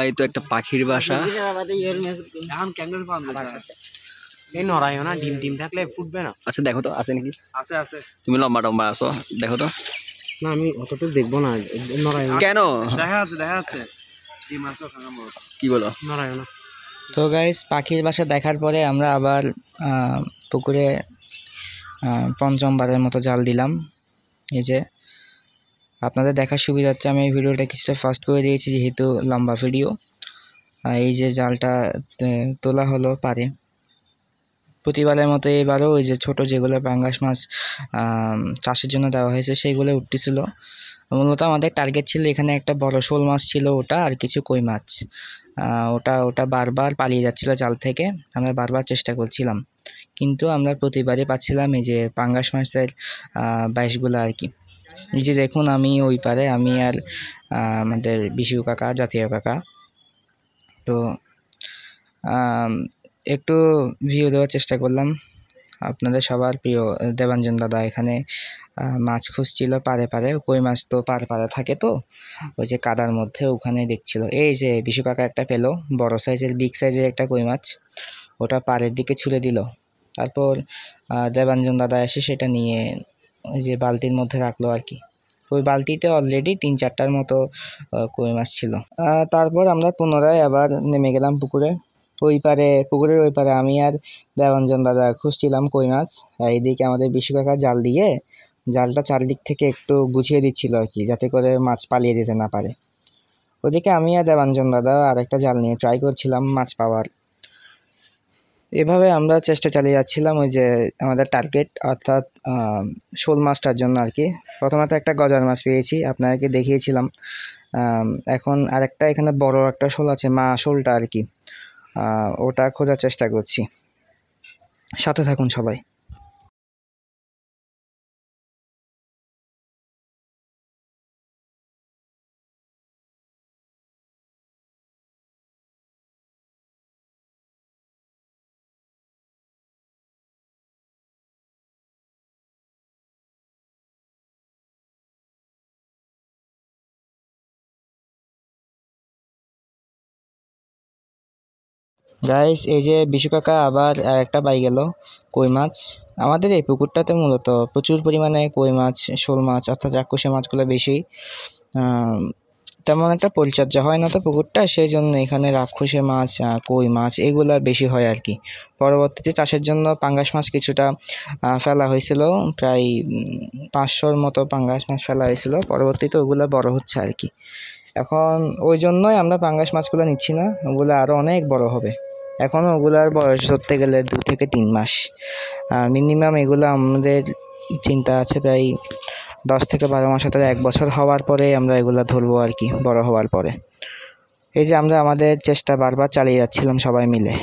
এই তো একটা পাখির বাসা। এই নড়াই না, ডিম ডিম থাকলে ফুটবে না। আচ্ছা দেখো তো আছে নাকি। আছে আছে, তুমি লম্বা টম্বা আছো, দেখো তো। না আমি অতটুকু দেখবো না, নড়াই কেন? দেখা যাচ্ছে ডিম আছে, কি বলো? নড়াই না। তো গাইস, পাখির বাসা দেখার পরে আমরা আবার পুকুরে পঞ্চমবারের মতো জাল দিলাম। এই যে আপনাদের দেখার সুবিধার্থে আমি এই ভিডিওটা কিছুটা ফাস্ট করে দিয়েছি, যেহেতু লম্বা ভিডিও। এই যে জালটা তোলা হলো পারে। প্রতিবারের মতো এবারও ওই যে ছোট যেগুলো পাঙ্গাস মাছ চাষের জন্য দেওয়া হয়েছে সেইগুলো উঠতেছিল। মূলত আমাদের টার্গেট ছিল এখানে একটা বড় শোল মাছ ছিল, ওটা আর কিছু কই মাছ। ওটা বারবার পালিয়ে যাচ্ছিল জাল থেকে, আমরা বারবার চেষ্টা করছিলাম, কিন্তু আমরা প্রতিবারই পাচ্ছিলাম এই যে পাঙ্গাস মাছের বাইশগুলো আর কি। এই যে দেখুন, আমি ওই পারে, আমি আর আমাদের বিশু কাকা, জাতীয় কাকা। তো একটু ভিউ দেওয়ার চেষ্টা করলাম। আপনাদের সবার প্রিয় দেবাঞ্জন দাদা এখানে মাছ খুঁজছিল পারে পারে। কই মাছ তো পারে থাকে, তো ওই যে কাদার মধ্যে ওখানে দেখছিল। এই যে বিশু কাকা একটা পেলো, বড় সাইজের, বিগ সাইজের একটা কই মাছ, ওটা পাড়ের দিকে ছুড়ে দিল। তারপর দেবাঞ্জন দাদা এসে সেটা নিয়ে ওই যে বালতির মধ্যে রাখলো আর কি। ওই বালতিতে অলরেডি 3-4টার মতো কই মাছ ছিল। তারপর আমরা পুনরায় আবার নেমে গেলাম পুকুরে। পুকুরের ওই পারে আমি আর দেবাঞ্জন দাদা খুঁজছিলাম কই মাছ। এইদিকে আমাদের বিশু কাকা জাল দিয়ে জালটা চারদিক থেকে একটু গুছিয়ে দিচ্ছিল আর কি, যাতে করে মাছ পালিয়ে যেতে না পারে। ওদিকে আমি আর দেবাঞ্জন দাদা আর একটা জাল নিয়ে ট্রাই করছিলাম মাছ পাওয়ার। এভাবে আমরা চেষ্টা চালিয়ে যাচ্ছিলাম ওই যে আমাদের টার্গেট, অর্থাৎ শোল মাছটার জন্য আর কি। প্রথমত একটা গজার মাছ পেয়েছি, আপনাদেরকে দেখিয়েছিলাম। এখন আরেকটা এখানে বড় একটা শোল আছে, মা শোলটা আর কি, ওটা খোঁজার চেষ্টা করছি। সাথে থাকুন সবাই। গাইস, এই যে বিশু কাকা আবার একটা পাই গেল কই মাছ। আমাদের এই পুকুরটাতে মূলত প্রচুর পরিমাণে কই মাছ, শোল মাছ অর্থাৎ রাক্ষসী মাছগুলো বেশি। তেমন একটা পরিচর্যা হয় না তো পুকুরটা, সেই জন্য এখানে রাক্ষসী মাছ, কই মাছ এগুলা বেশি হয় আর কি। পরবর্তীতে চাষের জন্য পাঙ্গাস মাছ কিছুটা ফেলা হয়েছিল, প্রায় 500-র মতো পাঙ্গাস মাছ ফেলা হয়েছিল। পরবর্তীতে ওগুলো বড় হচ্ছে আর কি। এখন ওই জন্যই আমরা পাঙ্গাস মাছগুলো নিচ্ছি না, ওগুলো আরও অনেক বড় হবে। এখনও ওগুলার বয়স ধরতে গেলে 2 থেকে 3 মাস মিনিমাম। এগুলো আমাদের চিন্তা আছে প্রায় 10 থেকে 12 মাস, অর্থাৎ 1 বছর হওয়ার পরে আমরা এগুলো ধরবো আর কি, বড় হওয়ার পরে। এই যে আমরা আমাদের চেষ্টা বারবার চালিয়ে যাচ্ছিলাম সবাই মিলে।